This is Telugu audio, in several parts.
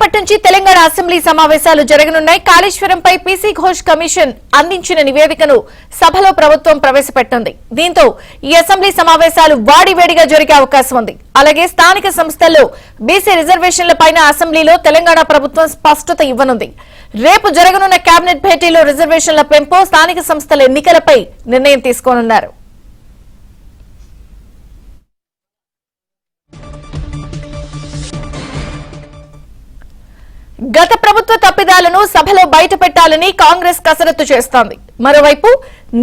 రేపటి నుంచి తెలంగాణ అసెంబ్లీ సమావేశాలు జరగనున్నాయి. కాళేశ్వరంపై పీసీ ఘోష్ కమిషన్ అందించిన నివేదికను సభలో ప్రభుత్వం ప్రవేశపెట్టింది. దీంతో ఈ అసెంబ్లీ సమావేశాలు వాడివేడిగా జరిగే అవకాశం ఉంది. అలాగే స్థానిక సంస్థల్లో బీసీ రిజర్వేషన్లపైన అసెంబ్లీలో తెలంగాణ ప్రభుత్వం స్పష్టత ఇవ్వనుంది. రేపు జరగనున్న కేబినెట్ భేటీలో రిజర్వేషన్ల పెంపు, స్థానిక సంస్థల ఎన్నికలపై నిర్ణయం తీసుకోనున్నారు. గత ప్రభుత్వ తప్పిదాలను సభలో బయటపెట్టాలని కాంగ్రెస్ కసరత్తు చేస్తోంది. మరోవైపు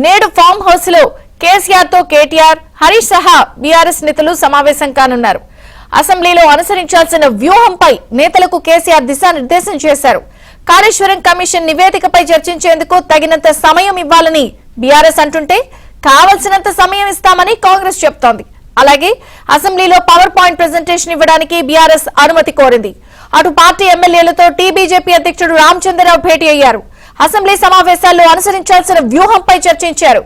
నేడు ఫామ్ హౌస్ లో కేసీఆర్ తో కేటీఆర్, హరీష్ సహా బీఆర్ఎస్ నేతలు సమావేశం కానున్నారు. అసెంబ్లీలో అనుసరించాల్సిన వ్యూహంపై నేతలకు కేసీఆర్ దిశానిర్దేశం చేశారు. కాళేశ్వరం కమిషన్ నివేదికపై చర్చించేందుకు తగినంత సమయం ఇవ్వాలని బీఆర్ఎస్ అంటుంటే కావలసినంత సమయం ఇస్తామని కాంగ్రెస్ చెప్తోంది. అలాగే అసెంబ్లీలో పవర్ పాయింట్ ప్రెజెంటేషన్ ఇవ్వడానికి బీఆర్ఎస్ అనుమతి కోరింది. అటు పార్టీ ఎమ్మెల్యేలతో టీబీజేపీ అధ్యక్షుడు రామచంద్రరావు భేటీ అయ్యారు. అసెంబ్లీ సమావేశాల్లో అనుసరించాల్సిన వ్యూహంపై చర్చించారు.